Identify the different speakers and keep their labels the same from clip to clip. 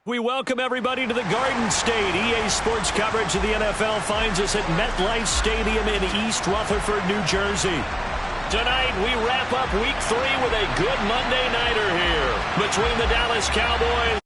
Speaker 1: We welcome everybody to the Garden State. EA Sports coverage of the NFL finds us at MetLife Stadium in East Rutherford, New Jersey. Tonight, we wrap up Week 3 with a good Monday nighter here between the Dallas Cowboys.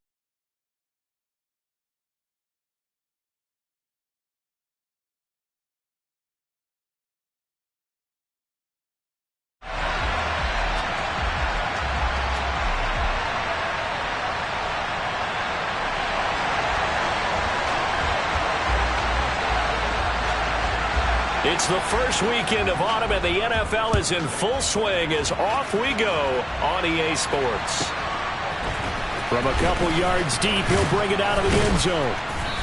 Speaker 1: It's the first weekend of autumn, and the NFL is in full swing as off we go on EA Sports. From a couple yards deep, he'll bring it out of the end zone.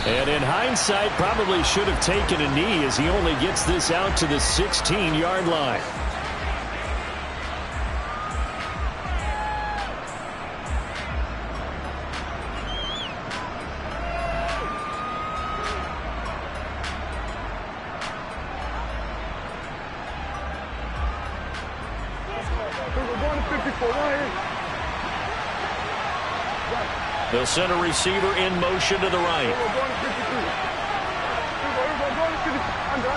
Speaker 1: And in hindsight, probably should have taken a knee as he only gets this out to the 16-yard line. They'll send a receiver in motion to the right.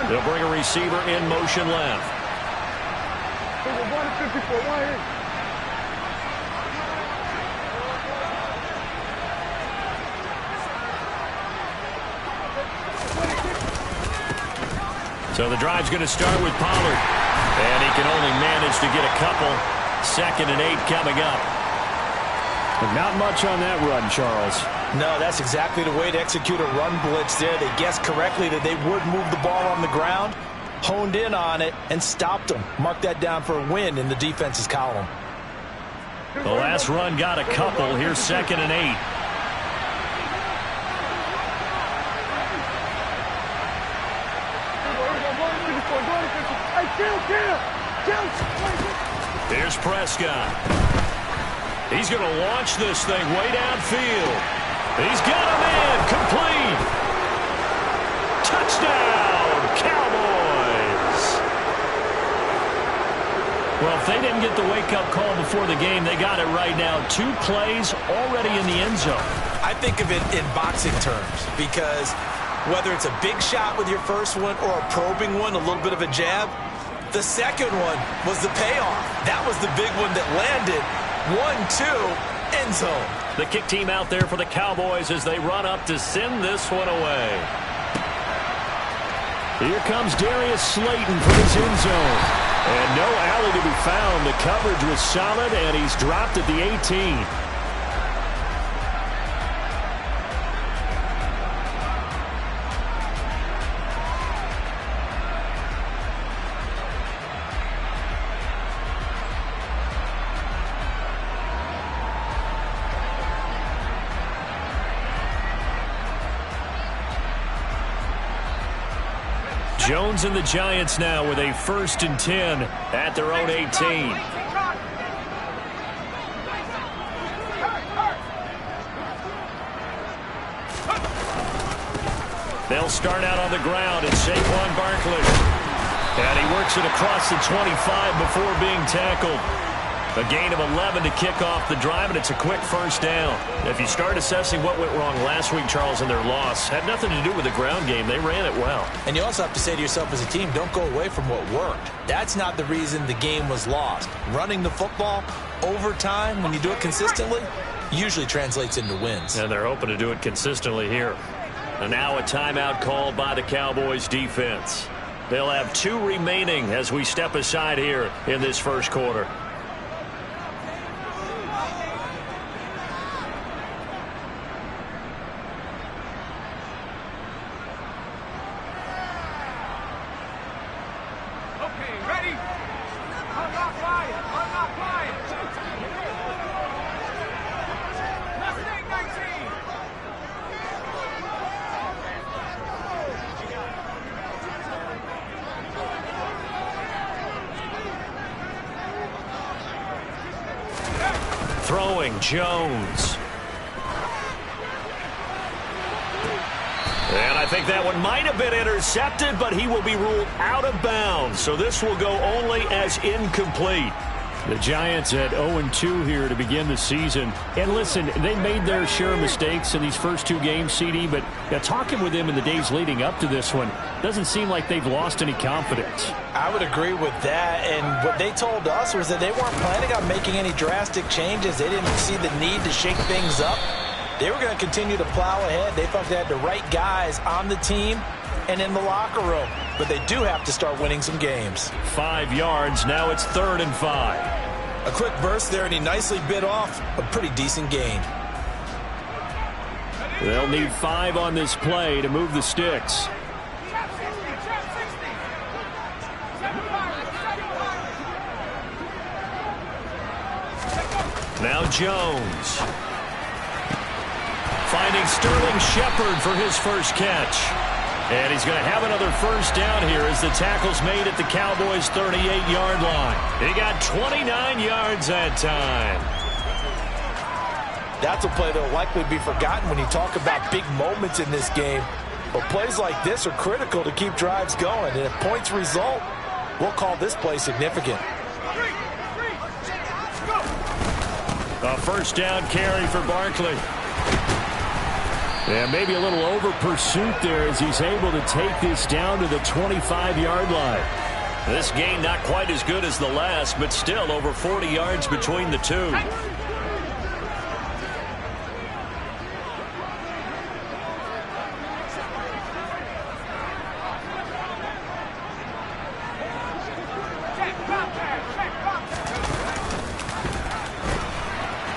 Speaker 1: They'll bring a receiver in motion left. So the drive's going to start with Pollard. And he can only manage to get a couple. 2nd and 8 coming up. Not much on that run, Charles.
Speaker 2: No, that's exactly the way to execute a run blitz there. They guessed correctly that they would move the ball on the ground, honed in on it, and stopped them. Mark that down for a win in the defense's column.
Speaker 1: The last run got a couple. Here's 2nd and 8. Here's Prescott. He's going to launch this thing way downfield. He's got him in. Complete. Touchdown, Cowboys. Well, if they didn't get the wake-up call before the game, they got it right now. 2 plays already in the end zone.
Speaker 2: I think of it in boxing terms because whether it's a big shot with your first one or a probing one, a little bit of a jab, the second one was the payoff. That was the big one that landed. 1-2, end zone.
Speaker 1: The kick team out there for the Cowboys as they run up to send this one away. Here comes Darius Slayton for his end zone. And no alley to be found. The coverage was solid, and he's dropped at the 18. Jones and the Giants now with a 1st and 10 at their own 18. They'll start out on the ground. It's Saquon Barkley. And he works it across the 25 before being tackled. A gain of 11 to kick off the drive, and it's a quick 1st down. If you start assessing what went wrong last week, Charles, in their loss, had nothing to do with the ground game. They ran it well.
Speaker 2: And you also have to say to yourself as a team, don't go away from what worked. That's not the reason the game was lost. Running the football over time, when you do it consistently, usually translates into wins.
Speaker 1: And they're hoping to do it consistently here. And now a timeout called by the Cowboys defense. They'll have 2 remaining as we step aside here in this first quarter. Throwing Jones. And I think that one might have been intercepted, but he will be ruled out of bounds. So this will go only as incomplete. The Giants at 0-2 here to begin the season. And listen, they made their share of mistakes in these first two games, CD, but talking with them in the days leading up to this one, doesn't seem like they've lost any confidence.
Speaker 2: I would agree with that, and what they told us was that they weren't planning on making any drastic changes. They didn't see the need to shake things up. They were going to continue to plow ahead. They felt they had the right guys on the team and in the locker room, but they do have to start winning some games.
Speaker 1: 5 yards, now it's 3rd and 5.
Speaker 2: A quick burst there, and he nicely bit off a pretty decent gain.
Speaker 1: They'll need 5 on this play to move the sticks. Now Jones. Finding Sterling Shepard for his first catch. And he's going to have another first down here as the tackle's made at the Cowboys' 38-yard line. He got 29 yards that time.
Speaker 2: That's a play that will likely be forgotten when you talk about big moments in this game. But plays like this are critical to keep drives going. And if points result, we'll call this play significant.
Speaker 1: A first down carry for Barkley. Yeah, maybe a little over pursuit there as he's able to take this down to the 25-yard line. This gain not quite as good as the last, but still over 40 yards between the two.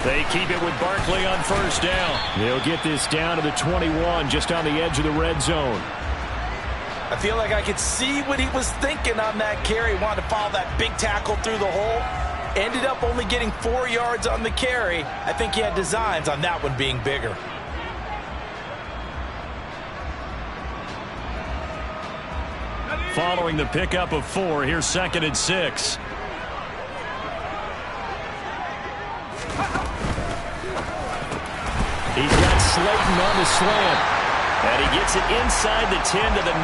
Speaker 1: They keep it with Barkley on first down. They'll get this down to the 21, just on the edge of the red zone.
Speaker 2: I feel like I could see what he was thinking on that carry. Wanted to follow that big tackle through the hole. Ended up only getting 4 yards on the carry. I think he had designs on that one being bigger.
Speaker 1: Following the pickup of 4, here's 2nd and 6. He's got Slayton on the slant. And he gets it inside the 10 to the 9.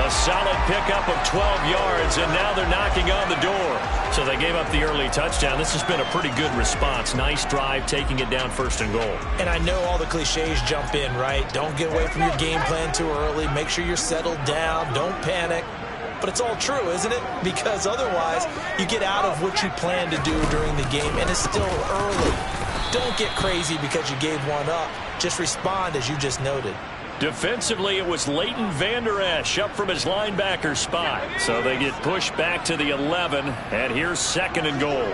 Speaker 1: A solid pickup of 12 yards, and now they're knocking on the door. So they gave up the early touchdown. This has been a pretty good response. Nice drive, taking it down 1st and goal.
Speaker 2: And I know all the cliches jump in, right? Don't get away from your game plan too early. Make sure you're settled down. Don't panic. But it's all true, isn't it? Because otherwise, you get out of what you plan to do during the game, and it's still early. Don't get crazy because you gave one up. Just respond as you just noted.
Speaker 1: Defensively, it was Leighton Vander Esch up from his linebacker spot. So they get pushed back to the 11, and here's 2nd and goal.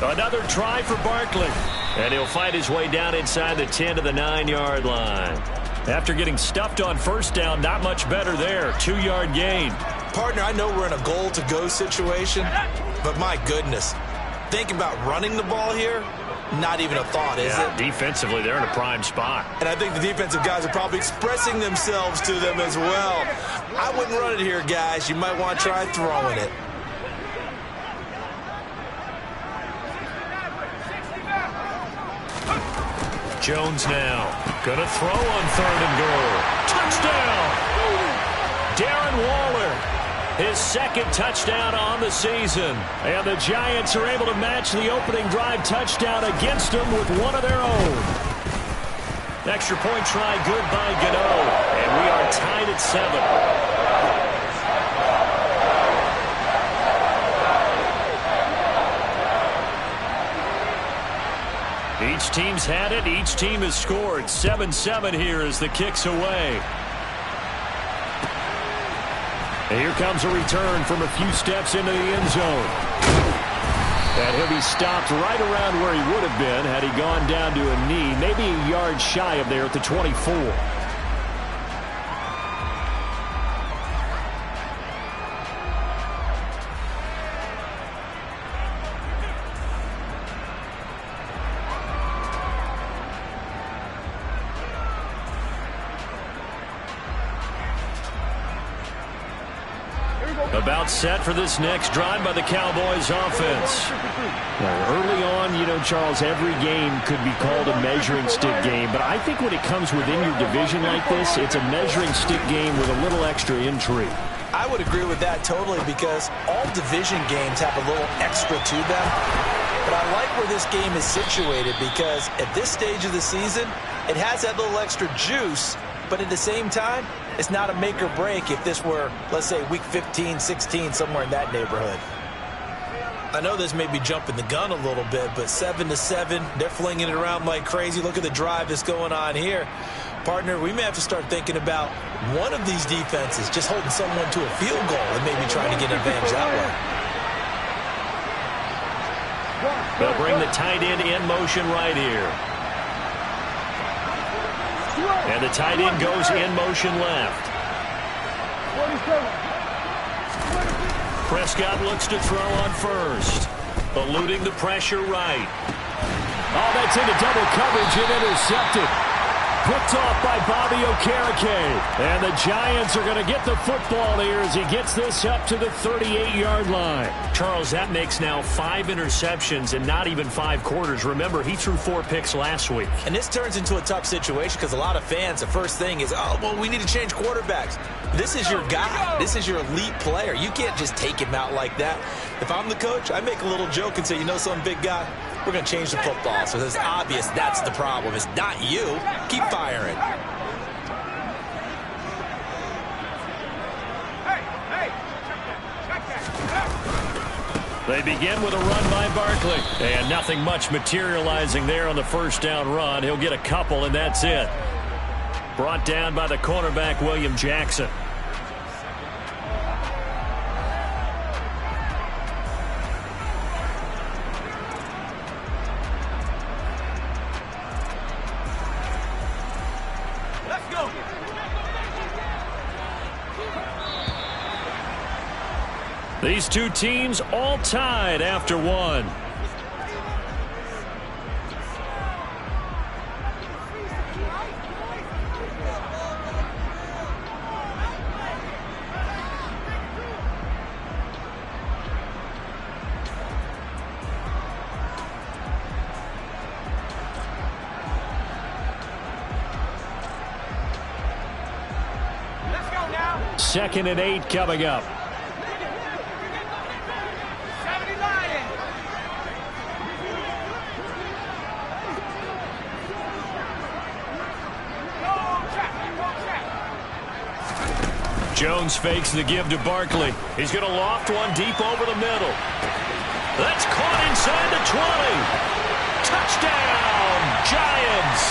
Speaker 1: Another try for Barkley. And he'll find his way down inside the 10 to the 9-yard line. After getting stuffed on first down, not much better there. 2-yard gain.
Speaker 2: Partner, I know we're in a goal-to-go situation, but my goodness. Think about running the ball here. Not even a thought, is it?
Speaker 1: Defensively, they're in a prime spot.
Speaker 2: And I think the defensive guys are probably expressing themselves to them as well. I wouldn't run it here, guys. You might want to try throwing it.
Speaker 1: Jones now. Gonna throw on 3rd and goal. Touchdown! Darren Waller. His 2nd touchdown on the season. And the Giants are able to match the opening drive touchdown against them with one of their own. Extra point try good by Gano. And we are tied at 7. Each team's had it. Each team has scored. 7-7 here as the kick's away. And here comes a return from a few steps into the end zone. And he'll be stopped right around where he would have been had he gone down to a knee, maybe a yard shy of there at the 24. About set for this next drive by the Cowboys offense. Well, early on, Charles, every game could be called a measuring stick game. But I think when it comes within your division like this, it's a measuring stick game with a little extra intrigue.
Speaker 2: I would agree with that totally because all division games have a little extra to them. But I like where this game is situated because at this stage of the season, it has that little extra juice. But at the same time, it's not a make or break if this were, let's say, week 15, 16, somewhere in that neighborhood. I know this may be jumping the gun a little bit, but 7-7, they're flinging it around like crazy. Look at the drive that's going on here. Partner, we may have to start thinking about one of these defenses just holding someone to a field goal and maybe trying to get an advantage that way.
Speaker 1: They'll bring the tight end in motion right here. And the tight end goes in motion left. Prescott looks to throw on first. Eluding the pressure right. Oh, that's into double coverage and intercepted. Picked off by Bobby Okereke. And the Giants are going to get the football here as he gets this up to the 38-yard line. Charles, that makes now 5 interceptions in not even 5 quarters. Remember, he threw 4 picks last week.
Speaker 2: And this turns into a tough situation because a lot of fans, the first thing is, oh, well, we need to change quarterbacks. This is your guy. This is your elite player. You can't just take him out like that. If I'm the coach, I make a little joke and say, you know something, big guy? We're going to change the football. So it's obvious that's the problem. It's not you. Keep firing.
Speaker 1: They begin with a run by Barkley. And nothing much materializing there on the first down run. He'll get a couple, and that's it. Brought down by the cornerback, William Jackson. These two teams all tied after one.
Speaker 3: Let's go now.
Speaker 1: 2nd and 8 coming up. Jones fakes the give to Barkley. He's going to loft one deep over the middle. That's caught inside the 20. Touchdown, Giants.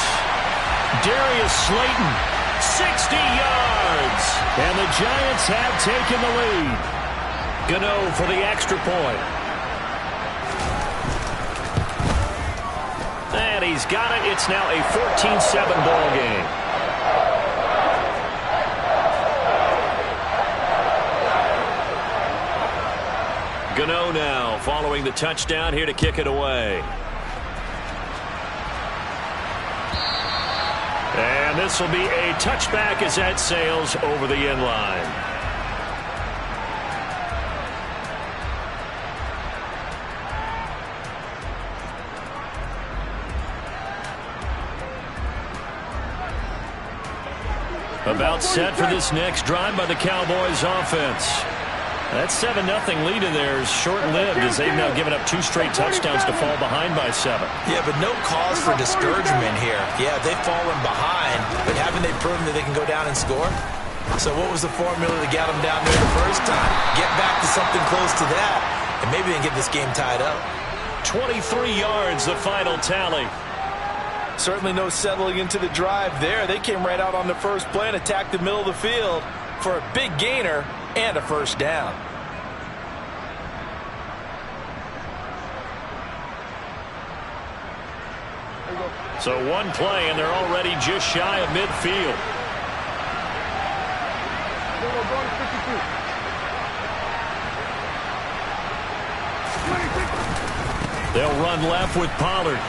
Speaker 1: Darius Slayton, 60 yards. And the Giants have taken the lead. Gano for the extra point. And he's got it. It's now a 14-7 ball game. Gano now following the touchdown here to kick it away. And this will be a touchback as that sails over the end line. About set for this next drive by the Cowboys offense. That 7-0 lead in there is short-lived as they've now given up 2 straight touchdowns to fall behind by 7.
Speaker 2: Yeah, but no cause for discouragement here. Yeah, they've fallen behind, but haven't they proven that they can go down and score? So what was the formula that got them down there the first time? Get back to something close to that, and maybe they can get this game tied up.
Speaker 1: 23 yards, the final tally.
Speaker 2: Certainly no settling into the drive there. They came right out on the first play and attacked the middle of the field for a big gainer and a first down.
Speaker 1: So one play, and they're already just shy of midfield. They'll run left with Pollard.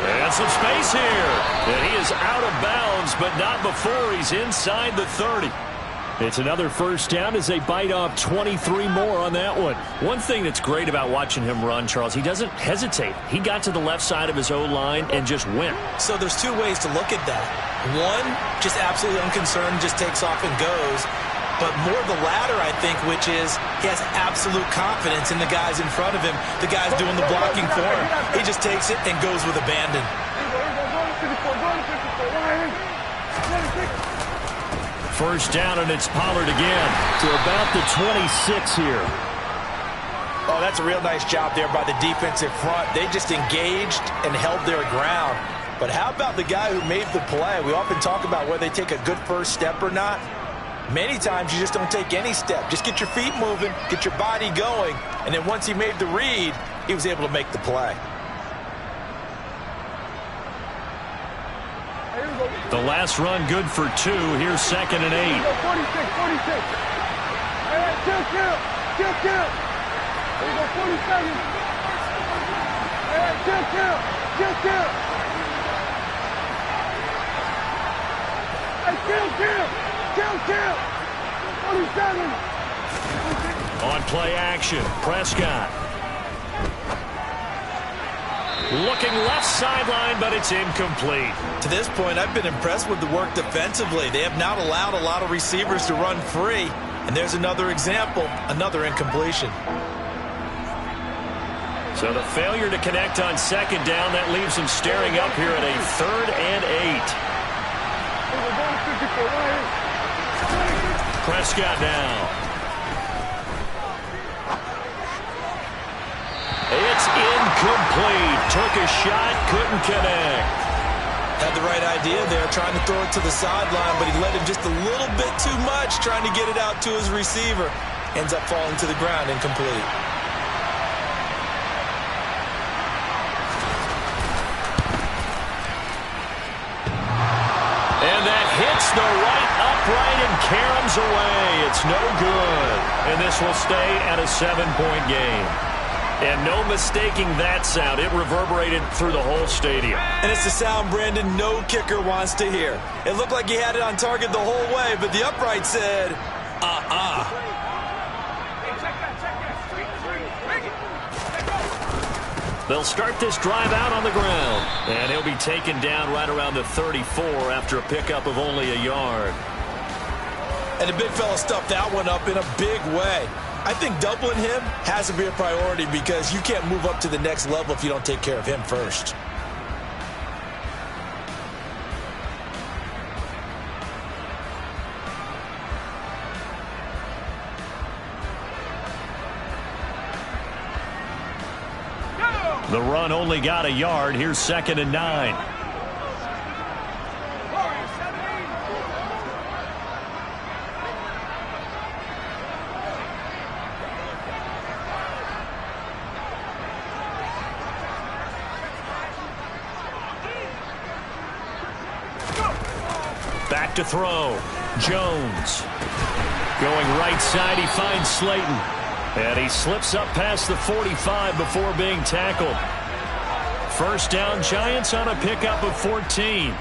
Speaker 1: And some space here. And he is out of bounds, but not before he's inside the 30. It's another first down as they bite off 23 more on that one. One thing that's great about watching him run, Charles, he doesn't hesitate. He got to the left side of his O-line and just went.
Speaker 2: So there's two ways to look at that. One, just absolutely unconcerned, just takes off and goes. But more the latter, I think, which is he has absolute confidence in the guys in front of him, the guys doing the blocking for him. He just takes it and goes with abandon.
Speaker 1: First down, and it's Pollard again to about the 26 here.
Speaker 2: Oh, that's a real nice job there by the defensive front. They just engaged and held their ground. But how about the guy who made the play? We often talk about whether they take a good first step or not. Many times you just don't take any step. Just get your feet moving, get your body going, and then once he made the read, he was able to make the play.
Speaker 1: The last run good for 2. Here's 2nd and 8.
Speaker 3: 46, 46. All right, kill. Here we go, 47. All right, kill. Hey, kill. 47.
Speaker 1: On play action, Prescott. Looking left sideline, but it's incomplete.
Speaker 2: To this point, I've been impressed with the work defensively. They have not allowed a lot of receivers to run free. And there's another example, another incompletion.
Speaker 1: So the failure to connect on 2nd down, that leaves him staring up here at a 3rd and 8. Prescott now. It's incomplete. Took a shot, couldn't connect.
Speaker 2: Had the right idea there, trying to throw it to the sideline, but he let him just a little bit too much, trying to get it out to his receiver. Ends up falling to the ground, incomplete.
Speaker 1: And that hits the right upright and caroms away. It's no good. And this will stay at a 7-point game. And no mistaking that sound. It reverberated through the whole stadium.
Speaker 2: And it's the sound, Brandon, no kicker wants to hear. It looked like he had it on target the whole way, but the upright said, uh-uh.
Speaker 1: They'll start this drive out on the ground. And he'll be taken down right around the 34 after a pickup of only a yard.
Speaker 2: And the big fella stuffed that one up in a big way. I think doubling him has to be a priority because you can't move up to the next level if you don't take care of him first.
Speaker 1: The run only got a yard. Here's 2nd and 9. Back to throw. Jones. Going right side, he finds Slayton. And he slips up past the 45 before being tackled. First down, Giants on a pickup of 14.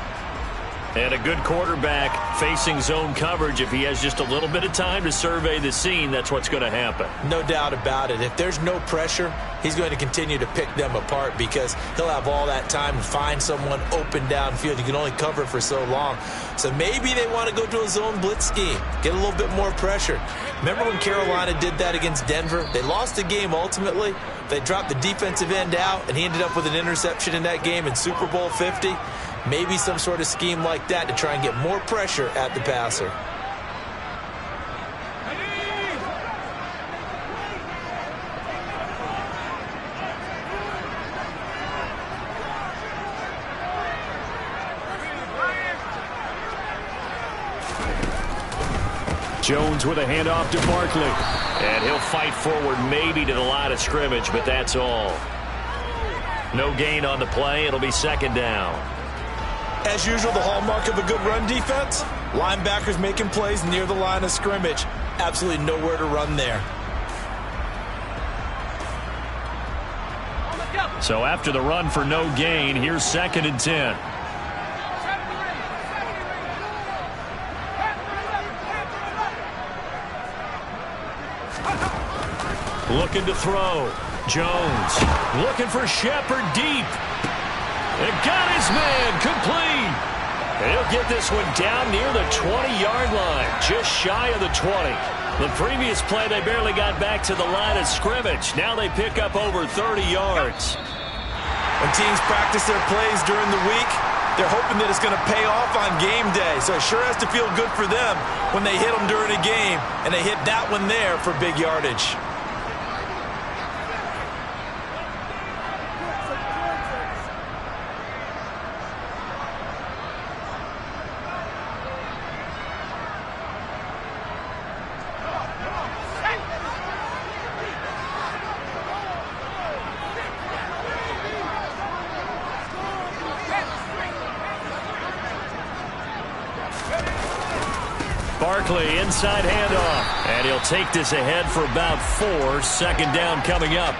Speaker 1: And a good quarterback facing zone coverage. If he has just a little bit of time to survey the scene, that's what's going to happen.
Speaker 2: No doubt about it. If there's no pressure, he's going to continue to pick them apart because he'll have all that time to find someone open downfield. You can only cover for so long. So maybe they want to go to a zone blitz scheme, get a little bit more pressure. Remember when Carolina did that against Denver? They lost the game ultimately. They dropped the defensive end out, and he ended up with an interception in that game in Super Bowl 50. Maybe some sort of scheme like that to try and get more pressure at the passer.
Speaker 1: Jones with a handoff to Barkley. And he'll fight forward maybe to the line of scrimmage, but that's all. No gain on the play. It'll be 2nd down.
Speaker 2: As usual, the hallmark of a good run defense, linebackers making plays near the line of scrimmage. Absolutely nowhere to run there.
Speaker 1: So after the run for no gain, here's 2nd and 10. Looking to throw. Jones looking for Shepard deep. And got his man complete. He'll get this one down near the 20-yard line, just shy of the 20. The previous play, they barely got back to the line of scrimmage. Now they pick up over 30 yards.
Speaker 2: When teams practice their plays during the week, they're hoping that it's going to pay off on game day. So it sure has to feel good for them when they hit them during a game, and they hit that one there for big yardage.
Speaker 1: Barkley, inside handoff. And he'll take this ahead for about 4. Second down coming up.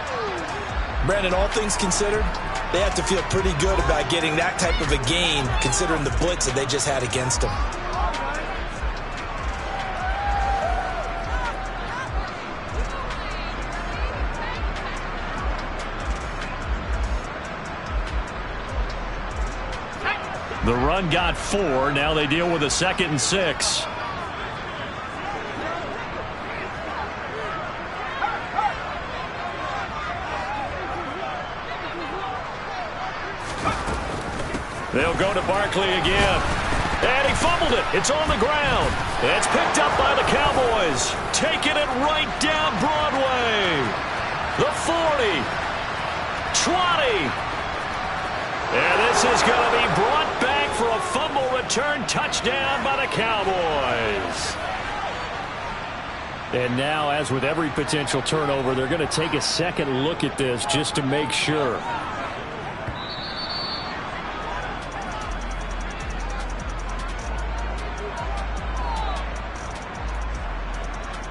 Speaker 2: Brandon, all things considered, they have to feel pretty good about getting that type of a gain, considering the blitz that they just had against them.
Speaker 1: The run got 4. Now they deal with a 2nd and 6. They'll go to Barkley again. And he fumbled it. It's on the ground. It's picked up by the Cowboys. Taking it right down Broadway. The 40. 20. And this is going to be brought back for a fumble return touchdown by the Cowboys. And now, as with every potential turnover, they're going to take a second look at this just to make sure.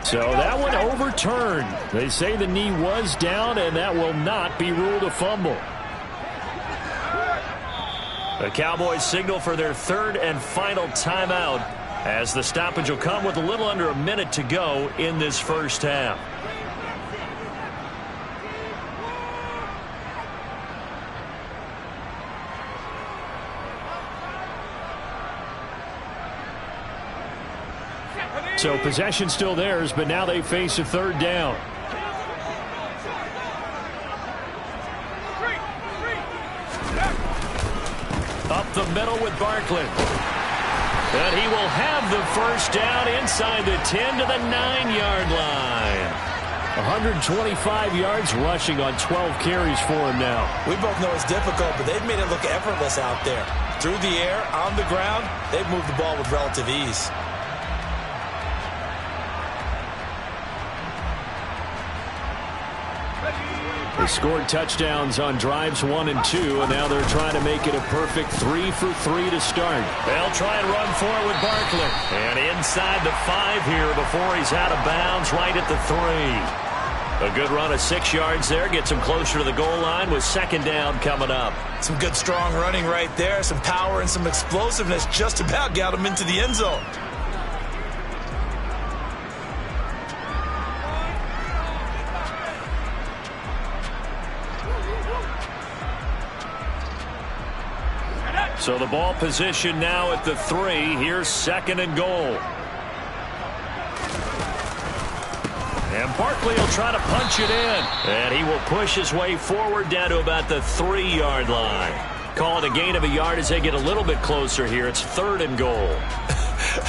Speaker 1: So that one overturned. They say the knee was down, and that will not be ruled a fumble. The Cowboys signal for their 3rd and final timeout, as the stoppage will come with a little under a minute to go in this first half. So possession still theirs, but now they face a 3rd down. Up the middle with Barkley. And he will have the first down inside the 10 to the 9-yard line. 125 yards rushing on 12 carries for him now.
Speaker 2: We both know it's difficult, but they've made it look effortless out there. Through the air, on the ground, they've moved the ball with relative ease.
Speaker 1: They scored touchdowns on drives 1 and 2, and now they're trying to make it a perfect 3 for 3 to start. They'll try and run for it with Barkley. And inside the 5 here before he's out of bounds right at the 3. A good run of 6 yards there gets him closer to the goal line with 2nd down coming up.
Speaker 2: Some good strong running right there, some power and some explosiveness just about got him into the end zone.
Speaker 1: So the ball position now at the 3. Here's 2nd and goal. And Barkley will try to punch it in. And he will push his way forward down to about the 3-yard line. Call it a gain of a yard as they get a little bit closer here. It's 3rd and goal.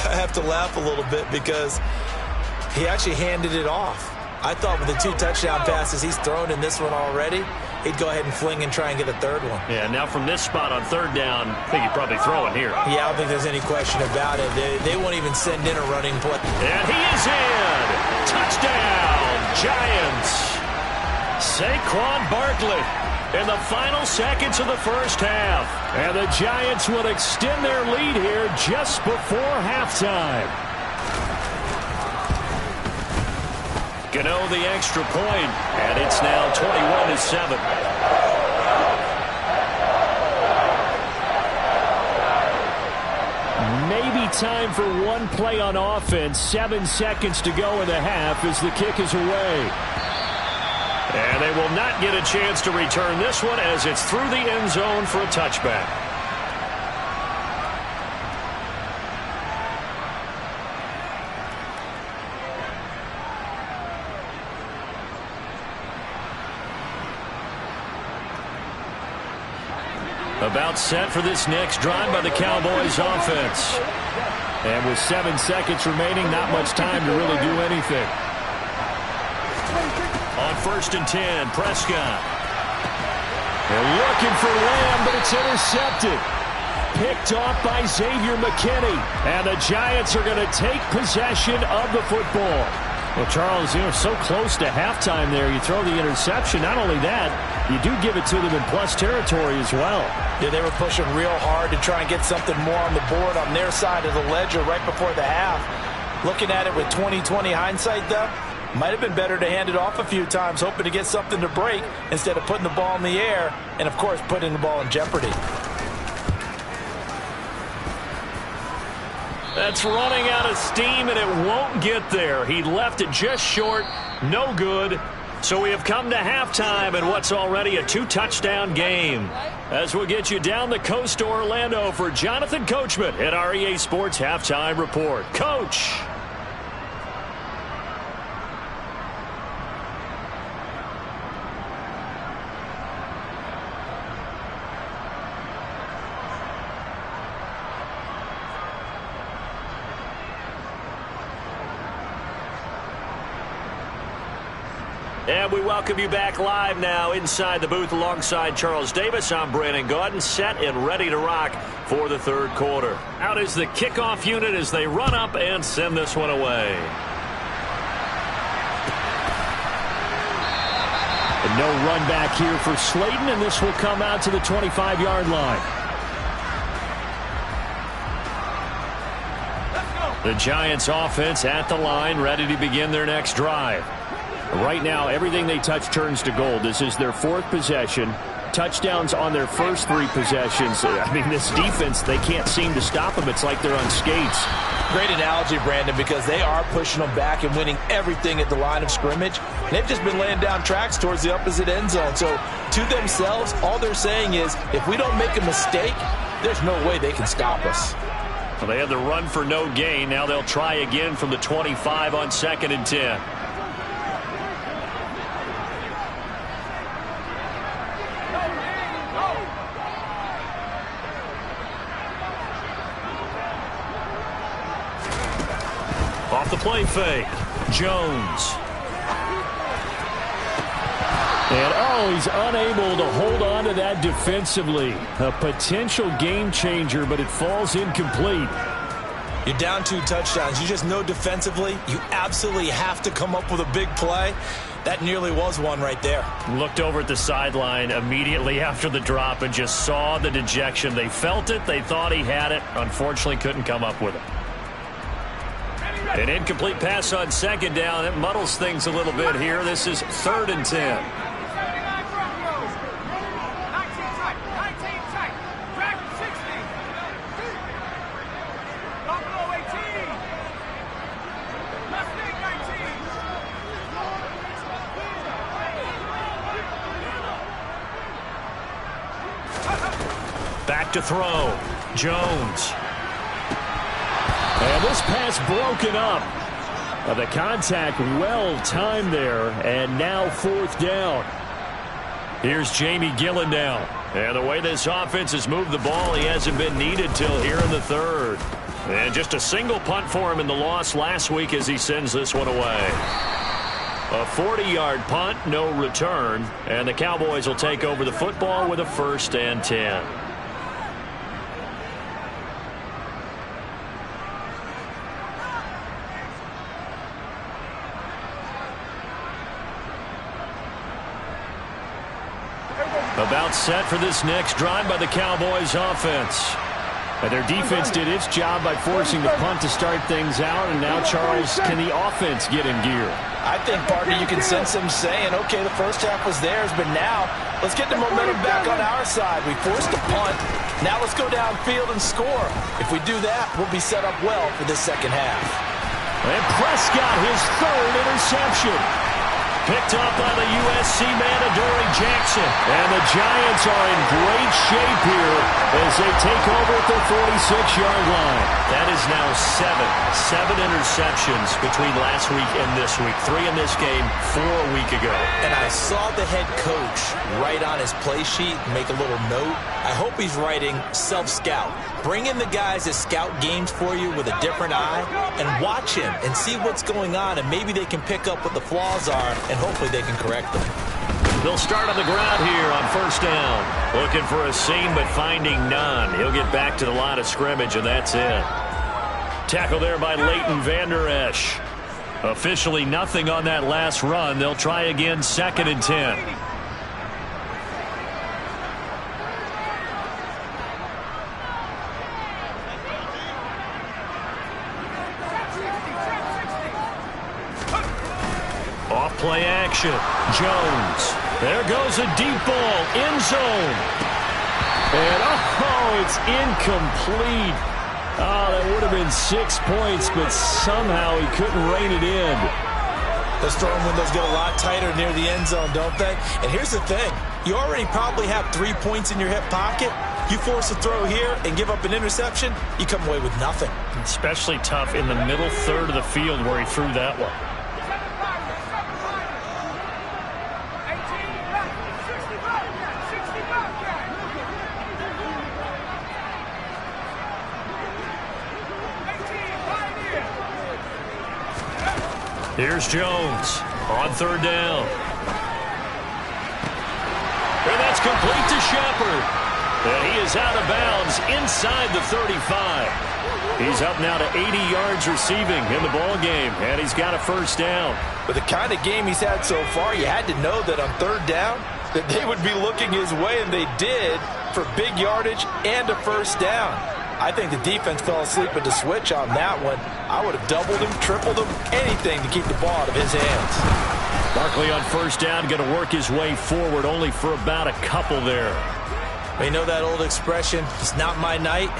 Speaker 2: I have to laugh a little bit because he actually handed it off. I thought with the 2 touchdown passes he's thrown in this one already, he'd go ahead and fling and try and get a 3rd one.
Speaker 1: Yeah, now from this spot on 3rd down, I think he'd probably throw it here.
Speaker 2: Yeah, I don't think there's any question about it. They won't even send in a running play.
Speaker 1: And he is in. Touchdown, Giants. Saquon Barkley in the final seconds of the first half. And the Giants will extend their lead here just before halftime. Gano the extra point, and it's now 21-7. Maybe time for one play on offense. 7 seconds to go in the half as the kick is away. And they will not get a chance to return this one as it's through the end zone for a touchback. About set for this next drive by the Cowboys offense. And with 7 seconds remaining, not much time to really do anything. On 1st and 10, Prescott. They're looking for Lamb, but it's intercepted. Picked off by Xavier McKinney. And the Giants are going to take possession of the football. Well, Charles, so close to halftime there. You throw the interception. Not only that, you do give it to them in plus territory as well.
Speaker 2: Yeah, they were pushing real hard to try and get something more on the board on their side of the ledger right before the half. Looking at it with 20/20 hindsight, though, might have been better to hand it off a few times, hoping to get something to break instead of putting the ball in the air and, of course, putting the ball in jeopardy.
Speaker 1: That's running out of steam, and it won't get there. He left it just short. No good. So we have come to halftime in what's already a 2-touchdown game. As we'll get you down the coast to Orlando for Jonathan Coachman at our EA Sports Halftime Report. Coach. And we welcome you back live now inside the booth alongside Charles Davis. I'm Brandon Gaudin, set and ready to rock for the third quarter. Out is the kickoff unit as they run up and send this one away. And no run back here for Slayton, and this will come out to the 25-yard line. The Giants offense at the line, ready to begin their next drive. Right now, everything they touch turns to gold. This is their 4th possession. Touchdowns on their first 3 possessions. I mean, this defense, they can't seem to stop them. It's like they're on skates.
Speaker 2: Great analogy, Brandon, because they are pushing them back and winning everything at the line of scrimmage. They've just been laying down tracks towards the opposite end zone. So, to themselves, all they're saying is, if we don't make a mistake, there's no way they can stop us.
Speaker 1: Well, they had the run for no gain. Now they'll try again from the 25 on 2nd and 10. Off the play fake, Jones. And, he's unable to hold on to that defensively. A potential game changer, but it falls incomplete.
Speaker 2: You're down 2 touchdowns. You just know defensively you absolutely have to come up with a big play. That nearly was one right there.
Speaker 1: Looked over at the sideline immediately after the drop and just saw the dejection. They felt it. They thought he had it. Unfortunately, couldn't come up with it. An incomplete pass on 2nd down. It muddles things a little bit here. This is 3rd and 10. Back to throw. Jones. And this pass broken up. The contact well timed there, and now 4th down. Here's Jamie Gillen now. And the way this offense has moved the ball, he hasn't been needed till here in the 3rd. And just a single punt for him in the loss last week as he sends this one away. A 40-yard punt, no return. And the Cowboys will take over the football with a 1st and 10. About set for this next drive by the Cowboys offense. And their defense did its job by forcing the punt to start things out. And now, Charles, can the offense get in gear?
Speaker 2: I think, partner, you can sense them saying, okay, the first half was theirs, but now let's get the momentum back on our side. We forced a punt. Now let's go downfield and score. If we do that, we'll be set up well for this second half.
Speaker 1: And Prescott, his 3rd interception. Picked up by the USC man, Adoree Jackson. And the Giants are in great shape here as they take over at the 46-yard line. That is now seven interceptions between last week and this week. 3 in this game, 4 a week ago.
Speaker 2: And I saw the head coach write on his play sheet, make a little note. I hope he's writing self-scout. Bring in the guys that scout games for you with a different eye and watch him and see what's going on, and maybe they can pick up what the flaws are, and hopefully they can correct them.
Speaker 1: They'll start on the ground here on first down. Looking for a seam, but finding none. He'll get back to the line of scrimmage, and that's it. Tackle there by Leighton Vander Esch. Officially nothing on that last run. They'll try again, 2nd and 10. Play action. Jones. There goes a deep ball. End zone. And, it's incomplete. That would have been 6 points, but somehow he couldn't rein it in.
Speaker 2: The storm windows get a lot tighter near the end zone, don't they? And here's the thing. You already probably have 3 points in your hip pocket. You force a throw here and give up an interception, you come away with nothing.
Speaker 1: Especially tough in the middle third of the field where he threw that one. Here's Jones on 3rd down. And that's complete to Shepard. And he is out of bounds inside the 35. He's up now to 80 yards receiving in the ball game, and he's got a first down.
Speaker 2: With the kind of game he's had so far, you had to know that on 3rd down that they would be looking his way, and they did, for big yardage and a first down. I think the defense fell asleep at the switch on that one. I would have doubled him, tripled him, anything to keep the ball out of his hands.
Speaker 1: Barkley on first down, going to work his way forward, only for about a couple there.
Speaker 2: You know that old expression, it's not my night?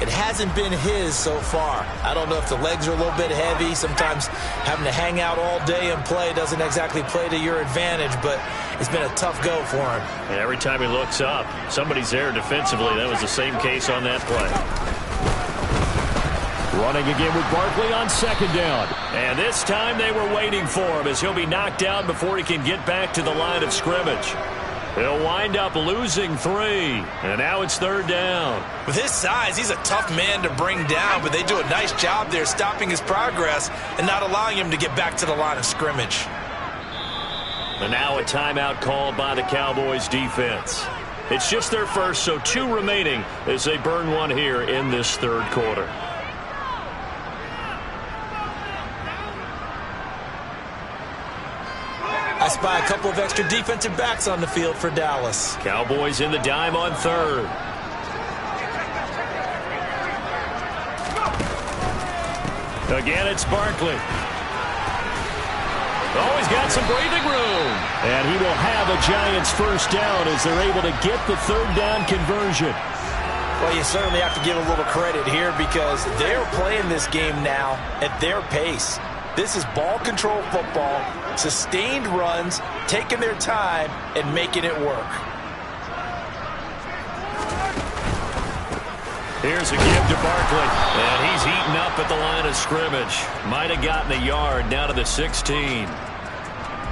Speaker 2: It hasn't been his so far. I don't know if the legs are a little bit heavy. Sometimes having to hang out all day and play doesn't exactly play to your advantage, but it's been a tough go for him.
Speaker 1: And every time he looks up, somebody's there defensively. That was the same case on that play. Running again with Barkley on 2nd down. And this time they were waiting for him as he'll be knocked down before he can get back to the line of scrimmage. He'll wind up losing 3, and now it's 3rd down.
Speaker 2: With his size, he's a tough man to bring down, but they do a nice job there stopping his progress and not allowing him to get back to the line of scrimmage.
Speaker 1: And now a timeout called by the Cowboys defense. It's just their first, so 2 remaining as they burn one here in this 3rd quarter.
Speaker 2: I spy a couple of extra defensive backs on the field for Dallas.
Speaker 1: Cowboys in the dime on 3rd. Again, it's Barkley. Oh, he's got some breathing room. And he will have a Giants first down as they're able to get the 3rd down conversion.
Speaker 2: Well, you certainly have to give a little credit here because they're playing this game now at their pace. This is ball control football, sustained runs, taking their time, and making it work.
Speaker 1: Here's a give to Barkley, and he's eaten up at the line of scrimmage. Might have gotten a yard down to the 16.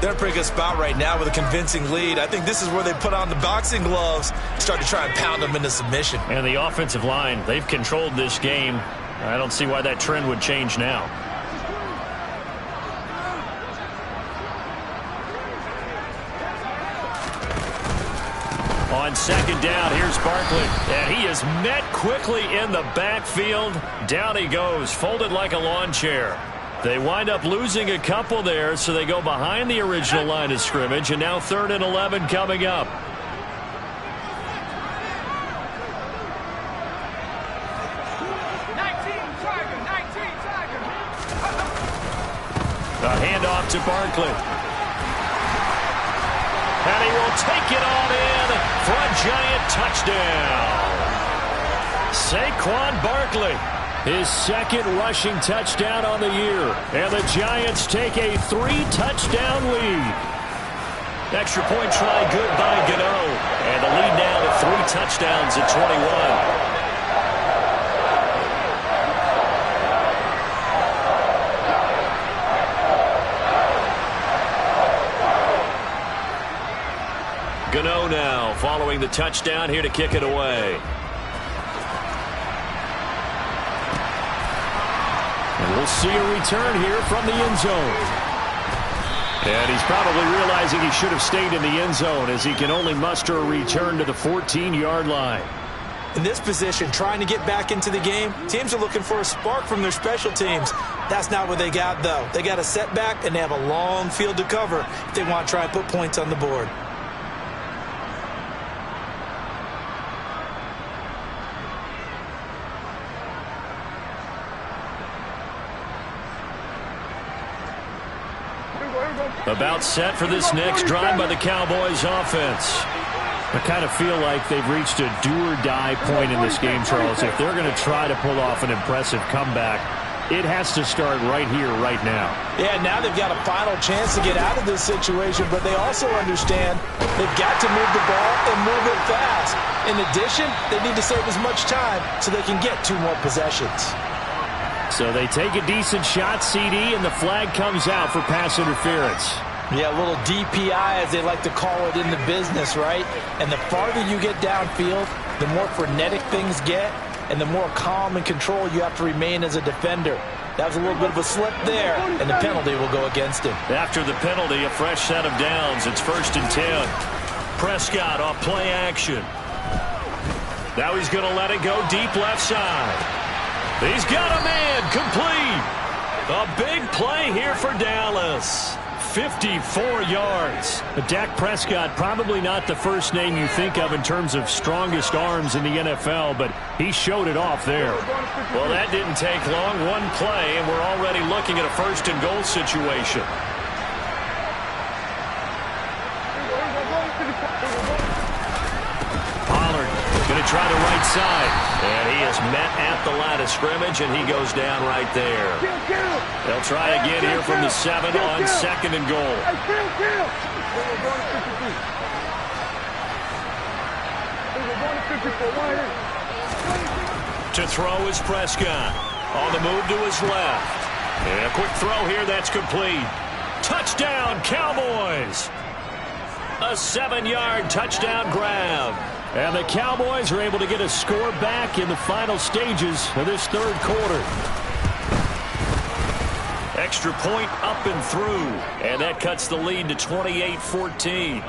Speaker 2: They're in a pretty good spot right now with a convincing lead. I think this is where they put on the boxing gloves, start to try and pound them into submission.
Speaker 1: And the offensive line, they've controlled this game. I don't see why that trend would change now. On 2nd down, here's Barkley. And he is met quickly in the backfield. Down he goes, folded like a lawn chair. They wind up losing a couple there, so they go behind the original line of scrimmage, and now 3rd and 11 coming up. A handoff to Barkley. And he will take it on in for a Giant touchdown. Saquon Barkley His second rushing touchdown on the year. And the Giants take a 3-touchdown lead. Extra point try good by Gano. And the lead now to 3 touchdowns at 21. Gano now following the touchdown here to kick it away. And we'll see a return here from the end zone. And he's probably realizing he should have stayed in the end zone as he can only muster a return to the 14-yard line.
Speaker 2: In this position, trying to get back into the game, teams are looking for a spark from their special teams. That's not what they got, though. They got a setback, and they have a long field to cover if they want to try and put points on the board.
Speaker 1: About set for this next drive by the Cowboys offense. I kind of feel like they've reached a do-or-die point in this game, Charles. If they're going to try to pull off an impressive comeback, it has to start right here, right now.
Speaker 2: Yeah, now they've got a final chance to get out of this situation, but they also understand they've got to move the ball and move it fast. In addition, they need to save as much time so they can get 2 more possessions.
Speaker 1: So they take a decent shot, CD, and the flag comes out for pass interference.
Speaker 2: Yeah, a little DPI, as they like to call it in the business, right? And the farther you get downfield, the more frenetic things get, and the more calm and control you have to remain as a defender. That was a little bit of a slip there, and the penalty will go against him.
Speaker 1: After the penalty, a fresh set of downs. It's 1st and 10. Prescott off play action. Now he's going to let it go deep left side. He's got a man complete. A big play here for Dallas. 54 yards. But Dak Prescott, probably not the first name you think of in terms of strongest arms in the NFL, but he showed it off there. Well, that didn't take long. 1 play, and we're already looking at a 1st and goal situation. Pollard going to try the right side. And he is met at the line of scrimmage, and he goes down right there. They'll try again here from the 7 on 2nd and goal. To throw is Prescott. On the move to his left. And a quick throw here, that's complete. Touchdown, Cowboys! A 7-yard touchdown grab. And the Cowboys are able to get a score back in the final stages of this 3rd quarter. Extra point up and through. And that cuts the lead to 28-14.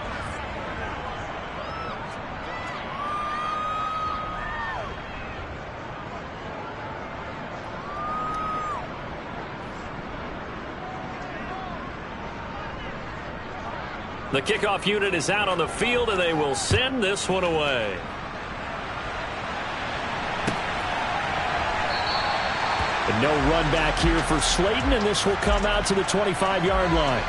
Speaker 1: The kickoff unit is out on the field, and they will send this one away. And no run back here for Slayton, and this will come out to the 25-yard line.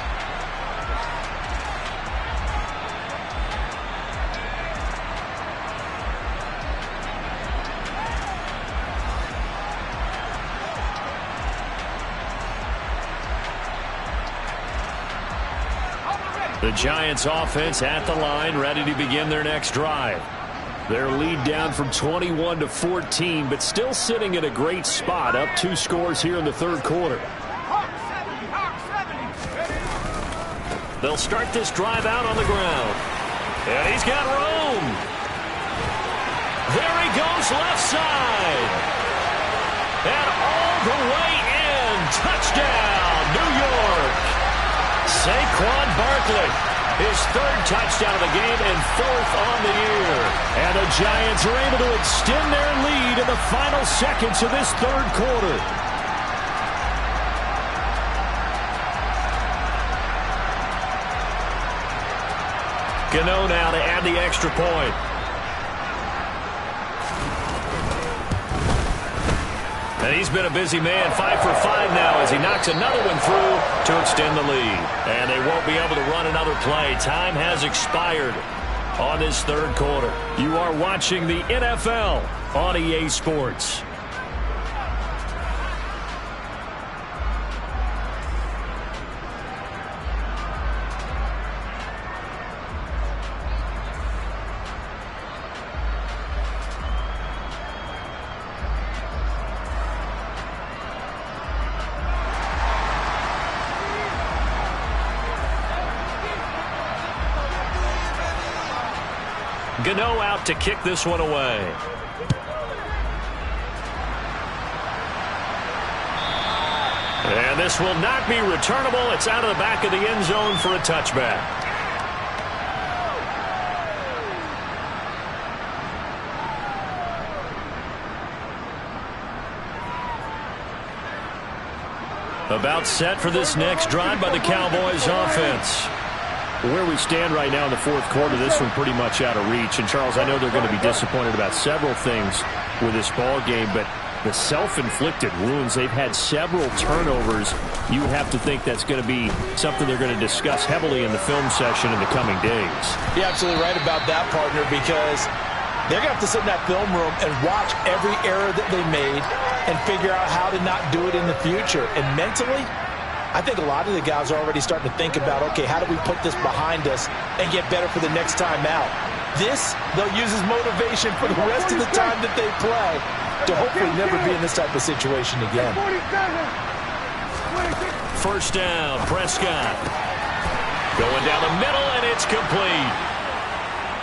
Speaker 1: The Giants offense at the line, ready to begin their next drive. Their lead down from 21 to 14, but still sitting in a great spot, up 2 scores here in the 3rd quarter. They'll start this drive out on the ground. And he's got room. There he goes left side. And all the way in. Touchdown, New York. Saquon Barkley, his 3rd touchdown of the game and 4th on the year. And the Giants are able to extend their lead in the final seconds of this 3rd quarter. Gano now to add the extra point. And he's been a busy man, 5 for 5 now as he knocks another one through to extend the lead. And they won't be able to run another play. Time has expired on this 3rd quarter. You are watching the NFL on EA Sports. Gano out to kick this one away. And this will not be returnable. It's out of the back of the end zone for a touchback. About set for this next drive by the Cowboys offense. Where we stand right now in the fourth quarter, this one pretty much out of reach. And, Charles, I know they're going to be disappointed about several things with this ball game, but the self-inflicted wounds, they've had several turnovers. You have to think that's going to be something they're going to discuss heavily in the film session in the coming days.
Speaker 2: You're absolutely right about that, partner, because they're going to have to sit in that film room and watch every error that they made and figure out how to not do it in the future. And mentally, I think a lot of the guys are already starting to think about, okay, how do we put this behind us and get better for the next time out? This, they'll use as motivation for the rest of the time that they play to hopefully never be in this type of situation again.
Speaker 1: First down, Prescott. Going down the middle, and it's complete.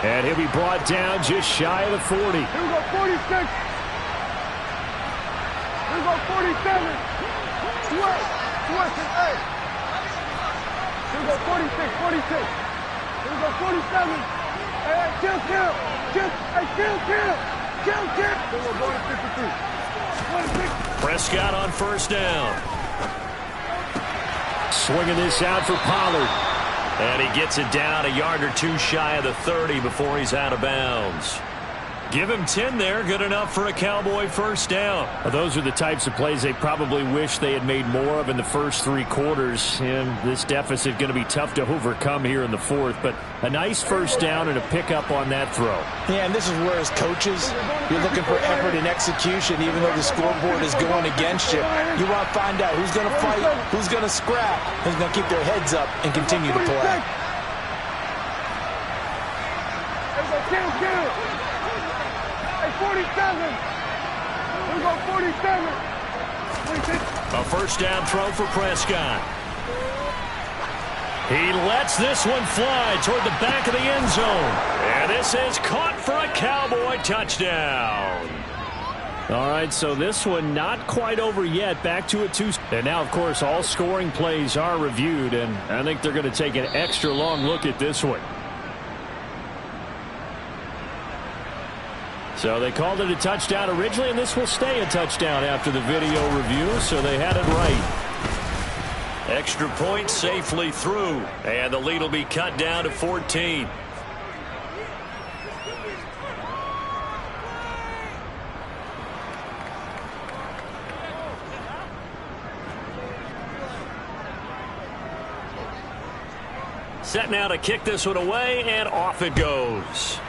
Speaker 1: And he'll be brought down just shy of the 40.
Speaker 3: Here we go, 46. Here we go, 47. Switch. Hey. Here we go, 46, 46. Here we go, 47. Hey, kill. Hey, kill. Here we go, going to 53. 26.
Speaker 1: Prescott on first down. Swinging this out for Pollard. And he gets it down a yard or two shy of the 30 before he's out of bounds. Give him 10 there. Good enough for a Cowboy first down. Well, those are the types of plays they probably wish they had made more of in the first three quarters. And this deficit going to be tough to overcome here in the fourth. But a nice first down and a pickup on that throw.
Speaker 2: Yeah, and this is where, as coaches, you're looking for effort and execution, even though the scoreboard is going against you. You want to find out who's going to fight, who's going to scrap, who's going to keep their heads up and continue to play.
Speaker 3: Kill. 47. Here we go, 47. 46.
Speaker 1: A first down throw for Prescott. He lets this one fly toward the back of the end zone. And this is caught for a Cowboy touchdown. All right, so this one not quite over yet. Back to a 2. And now, of course, all scoring plays are reviewed. And I think they're going to take an extra long look at this one. So they called it a touchdown originally, and this will stay a touchdown after the video review, so they had it right. Extra point safely through, and the lead will be cut down to 14. Set now to kick this one away, and off it goes.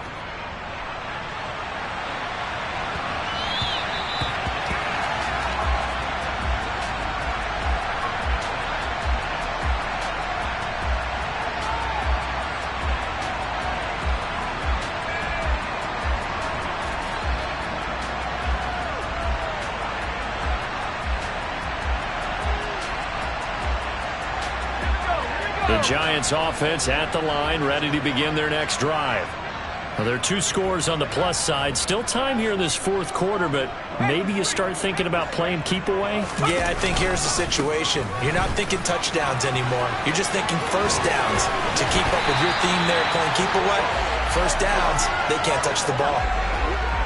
Speaker 1: The Giants offense at the line, ready to begin their next drive. Well, there are 2 scores on the plus side. Still time here in this fourth quarter, but maybe you start thinking about playing keep away?
Speaker 2: Yeah, I think here's the situation. You're not thinking touchdowns anymore. You're just thinking first downs. To keep up with your theme there, playing keep away, first downs, they can't touch the ball.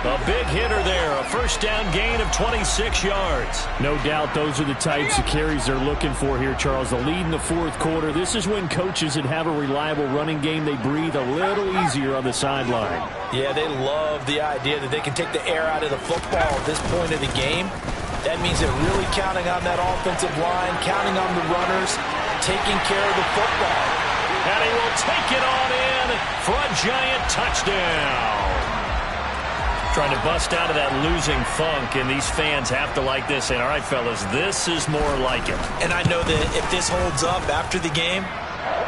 Speaker 1: A big hitter there, a first down gain of 26 yards.
Speaker 4: No doubt those are the types of carries they're looking for here, Charles. The lead in the fourth quarter. This is when coaches that have a reliable running game, they breathe a little easier on the sideline.
Speaker 2: Yeah, they love the idea that they can take the air out of the football at this point of the game. That means they're really counting on that offensive line, counting on the runners, taking care of the football.
Speaker 1: And he will take it on in for a Giant touchdown. Trying to bust out of that losing funk, and these fans have to like this. And all right, fellas, this is more like it.
Speaker 2: And I know that if this holds up after the game,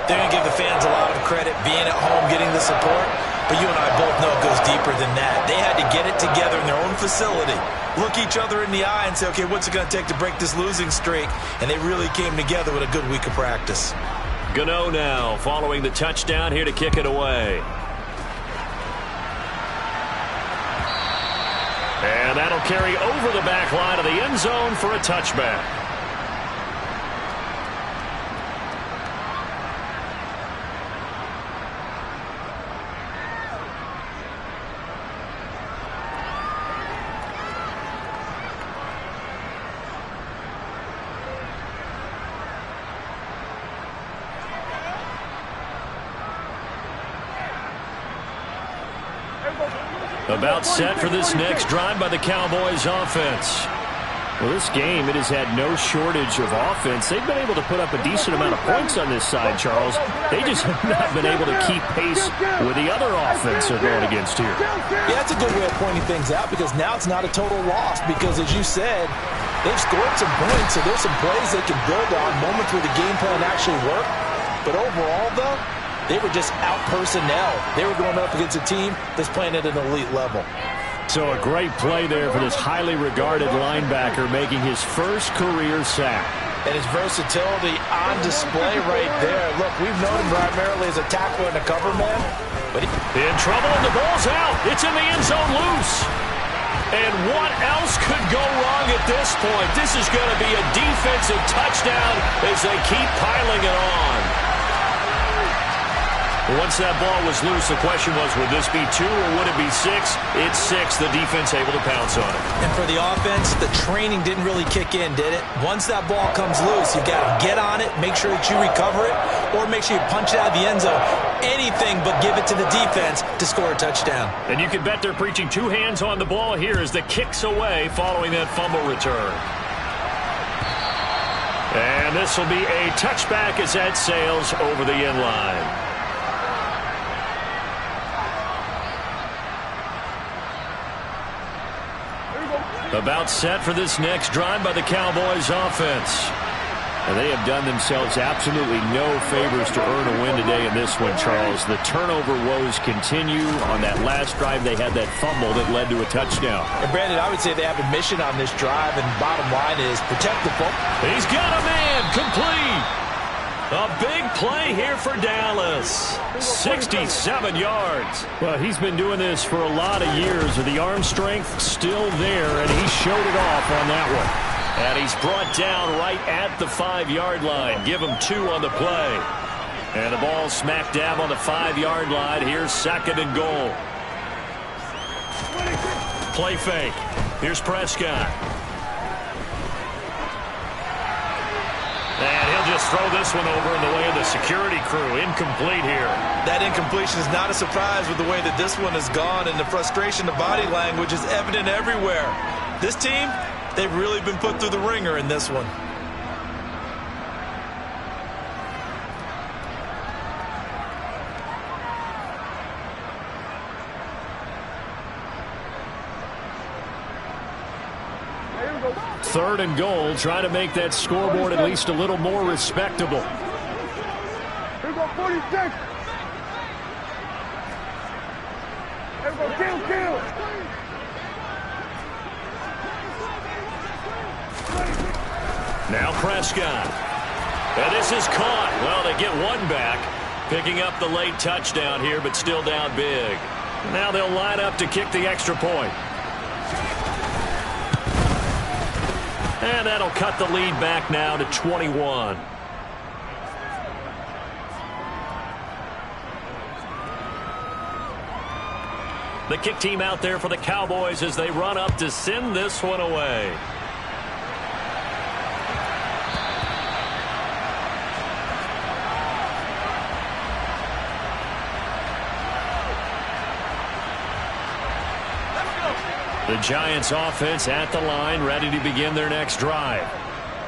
Speaker 2: they're going to give the fans a lot of credit being at home, getting the support. But you and I both know it goes deeper than that. They had to get it together in their own facility, look each other in the eye and say, okay, what's it going to take to break this losing streak? And they really came together with a good week of practice.
Speaker 1: Gano now following the touchdown here to kick it away. And that'll carry over the back line of the end zone for a touchback. About set for this next drive by the Cowboys offense. Well, this game, it has had no shortage of offense. They've been able to put up a decent amount of points on this side, Charles. They just have not been able to keep pace with the other offense they're going against here.
Speaker 2: Yeah, that's a good way of pointing things out because now it's not a total loss because, as you said, they've scored some points, so there's some plays they can build on, moments where the game plan actually worked. But overall, though, they were just out personnel. They were going up against a team that's playing at an elite level.
Speaker 1: So a great play there for this highly regarded linebacker making his first career sack.
Speaker 2: And his versatility on display right there. Look, we've known him primarily as a tackler and a cover man. But
Speaker 1: in trouble and the ball's out. It's in the end zone loose. And what else could go wrong at this point? This is going to be a defensive touchdown as they keep piling it on. Once that ball was loose, the question was, would this be 2 or would it be 6? It's 6. The defense able to pounce on it.
Speaker 2: And for the offense, the training didn't really kick in, did it? Once that ball comes loose, you got to get on it, make sure that you recover it, or make sure you punch it out of the end zone. Anything but give it to the defense to score a touchdown.
Speaker 1: And you can bet they're preaching 2 hands on the ball here as the kick's away following that fumble return. And this will be a touchback as that sails over the end line. About set for this next drive by the Cowboys offense. And they have done themselves absolutely no favors to earn a win today in this one, Charles. The turnover woes continue. On that last drive, they had that fumble that led to a touchdown.
Speaker 2: And Brandon, I would say they have a mission on this drive, and bottom line is protect the football.
Speaker 1: He's got a man complete. A big play here for Dallas. 67 yards. Well, he's been doing this for a lot of years with the arm strength still there, and he showed it off on that one. And he's brought down right at the 5-yard line. Give him 2 on the play. And the ball smack dab on the 5-yard line. Here's 2nd and goal. Play fake. Here's Prescott. And he'll just throw this one over in the way of the security crew. Incomplete here.
Speaker 2: That incompletion is not a surprise with the way that this one has gone, and the frustration, the body language is evident everywhere. This team, they've really been put through the ringer in this one.
Speaker 1: Third and goal, trying to make that scoreboard at least a little more respectable.
Speaker 3: Here we go, 46. Here we go, kill.
Speaker 1: Now Prescott. And this is caught. Well, they get one back, picking up the late touchdown here, but still down big. Now they'll line up to kick the extra point. And that'll cut the lead back now to 21. The kick team out there for the Cowboys as they run up to send this one away. The Giants offense at the line, ready to begin their next drive.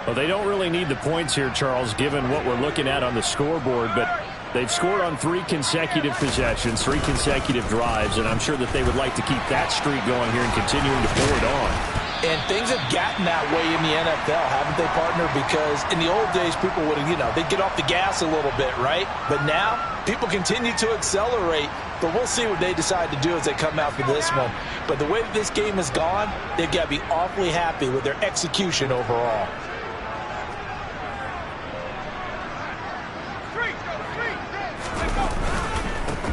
Speaker 1: Well, they don't really need the points here, Charles, given what we're looking at on the scoreboard, but they've scored on 3 consecutive possessions, 3 consecutive drives, and I'm sure that they would like to keep that streak going here and continuing to pour it on.
Speaker 2: And things have gotten that way in the NFL, haven't they, partner? Because in the old days, people would, they'd get off the gas a little bit, right? But now, people continue to accelerate. But we'll see what they decide to do as they come out for this one. But the way that this game has gone, they've got to be awfully happy with their execution overall.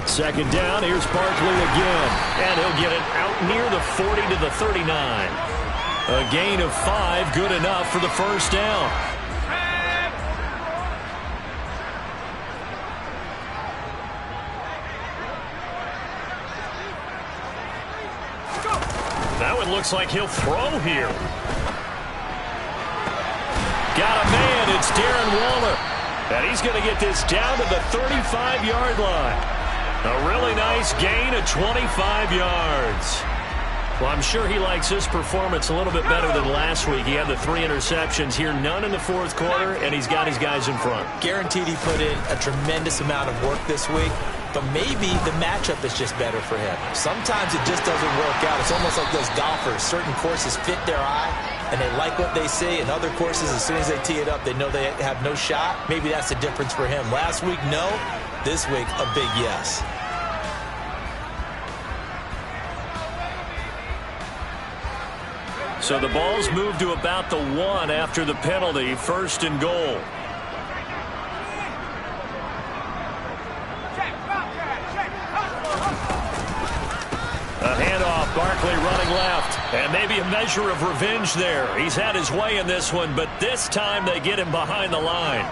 Speaker 1: Second down, here's Barkley again. And he'll get it out near the 40 to the 39. A gain of 5, good enough for the first down. Now it looks like he'll throw here. Got a man, it's Darren Waller. And he's going to get this down to the 35-yard line. A really nice gain of 25 yards. Well, I'm sure he likes his performance a little bit better than last week. He had the 3 interceptions here, none in the fourth quarter, and he's got his guys in front.
Speaker 2: Guaranteed he put in a tremendous amount of work this week, but maybe the matchup is just better for him. Sometimes it just doesn't work out. It's almost like those golfers. Certain courses fit their eye, and they like what they see. And other courses, as soon as they tee it up, they know they have no shot. Maybe that's the difference for him. Last week, no. This week, a big yes.
Speaker 1: So the ball's moved to about the 1 after the penalty. First and goal. A handoff, Barkley running left. And maybe a measure of revenge there. He's had his way in this one, but this time they get him behind the line.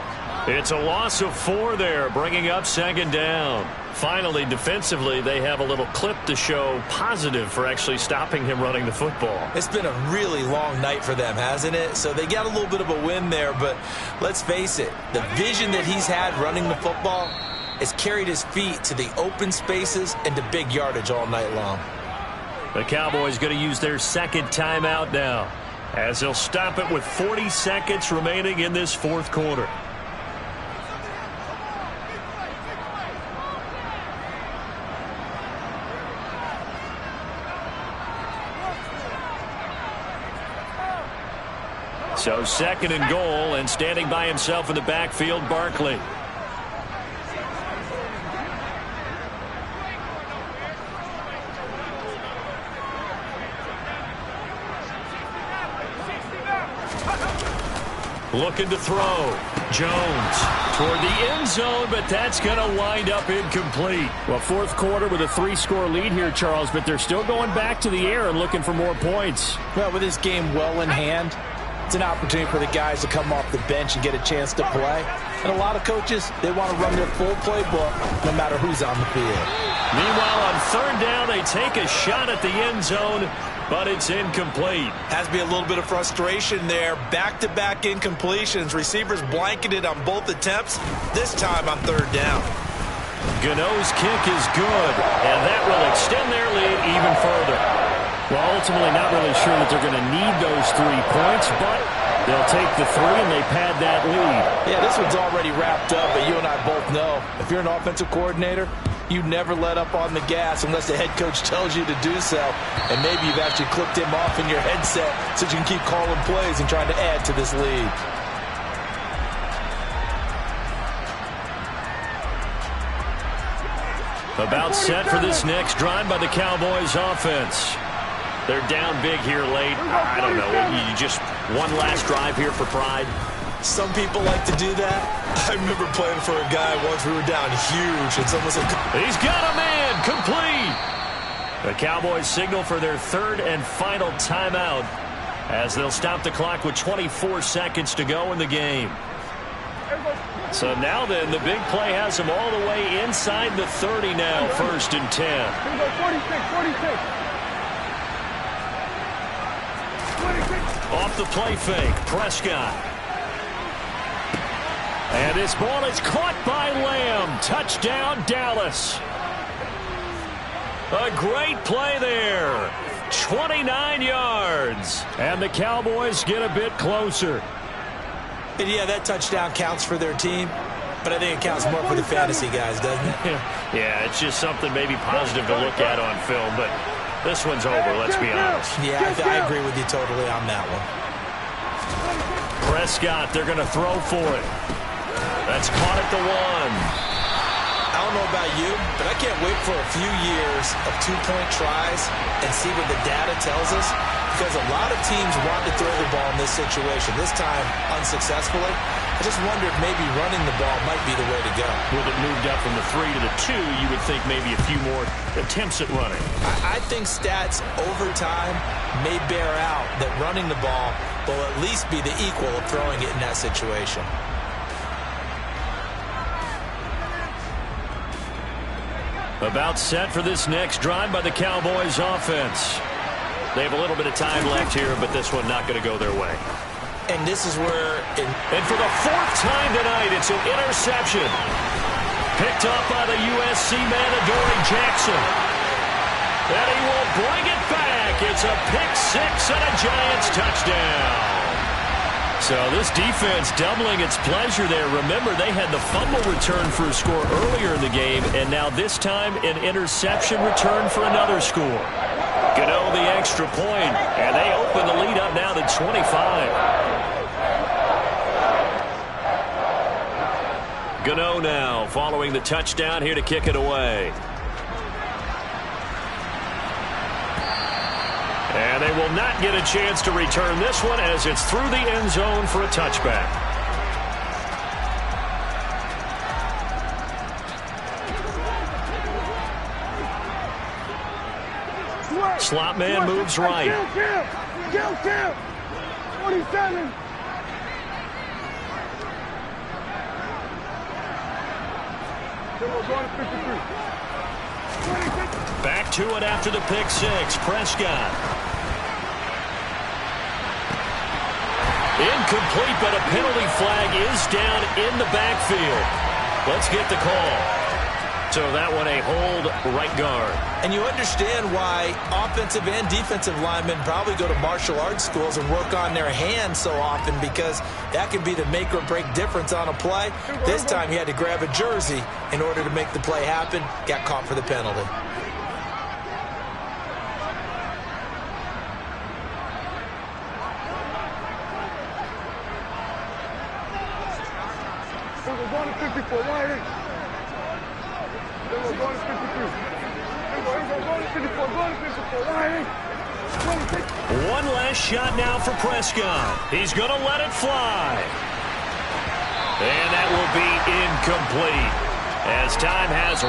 Speaker 1: It's a loss of 4 there, bringing up second down. Finally, defensively, they have a little clip to show positive for actually stopping him running the football.
Speaker 2: It's been a really long night for them, hasn't it? So they got a little bit of a win there, but let's face it, the vision that he's had running the football has carried his feet to the open spaces and to big yardage all night long.
Speaker 1: The Cowboys going to use their second timeout now, as they'll stop it with 40 seconds remaining in this fourth quarter. So second and goal, and standing by himself in the backfield, Barkley. Looking to throw. Jones toward the end zone, but that's going to wind up incomplete.
Speaker 4: Well, fourth quarter with a 3-score lead here, Charles, but they're still going back to the air and looking for more points.
Speaker 5: Well, with this game well in hand, it's an opportunity for the guys to come off the bench and get a chance to play. And a lot of coaches, they want to run their full playbook no matter who's on the field.
Speaker 1: Meanwhile, on third down, they take a shot at the end zone, but it's incomplete.
Speaker 2: Has to be a little bit of frustration there. Back-to-back incompletions. Receivers blanketed on both attempts, this time on third down.
Speaker 1: Gano's kick is good, and that will extend their lead even further.
Speaker 4: Well, ultimately not really sure that they're going to need those 3 points, but they'll take the 3 and they pad that lead.
Speaker 5: Yeah, this one's already wrapped up, but you and I both know if you're an offensive coordinator, you never let up on the gas unless the head coach tells you to do so. And maybe you've actually clipped him off in your headset so you can keep calling plays and trying to add to this lead.
Speaker 1: About set for this next drive by the Cowboys offense. They're down big here late. I don't know. You just one last drive here for pride.
Speaker 2: Some people like to do that. I remember playing for a guy once. We were down huge, and someone said,
Speaker 1: he's got a man, complete. The Cowboys signal for their third and final timeout as they'll stop the clock with 24 seconds to go in the game. So now then, the big play has them all the way inside the 30 now, first and 10.
Speaker 3: Here we go, 46.
Speaker 1: Off the play fake, Prescott. And this ball is caught by Lamb. Touchdown, Dallas. A great play there. 29 yards. And the Cowboys get a bit closer.
Speaker 2: and yeah, that touchdown counts for their team, but I think it counts more for the fantasy guys, doesn't it?
Speaker 1: Yeah, it's just something maybe positive to look at on film, but this one's over, let's be honest.
Speaker 2: Yeah, I agree with you totally on that one.
Speaker 1: Prescott, they're going to throw for it. That's caught at the 1.
Speaker 2: I don't know about you, but I can't wait for a few years of two-point tries and see what the data tells us, because a lot of teams want to throw the ball in this situation, this time unsuccessfully. I just wonder if maybe running the ball might be the way to go.
Speaker 1: With it moved up from the 3 to the 2, you would think maybe a few more attempts at running.
Speaker 2: I think stats over time may bear out that running the ball will at least be the equal of throwing it in that situation.
Speaker 1: About set for this next drive by the Cowboys offense. They have a little bit of time left here, but this one not going to go their way.
Speaker 2: And this is where...
Speaker 1: And for the 4th time tonight, it's an interception. Picked up by the USC man, Adoree Jackson. And he will bring it back. It's a pick-6 and a Giants touchdown. So this defense doubling its pleasure there. Remember, they had the fumble return for a score earlier in the game, and now this time an interception return for another score. Gano the extra point, and they open the lead up now to 25. Gano now following the touchdown here to kick it away. And they will not get a chance to return this one as it's through the end zone for a touchback. Slot man moves right.
Speaker 3: Kill. 27.
Speaker 1: Back to it after the pick-6. Prescott. Incomplete, but a penalty flag is down in the backfield. Let's get the call. So that one a hold right guard.
Speaker 2: And you understand why offensive and defensive linemen probably go to martial arts schools and work on their hands so often, because that can be the make or break difference on a play. This time he had to grab a jersey in order to make the play happen. Got caught for the penalty.
Speaker 3: Going to 54, wide. They were going to 53. They were going to 54, wide.
Speaker 1: One last shot now for Prescott. He's going to let it fly. And that will be incomplete as time has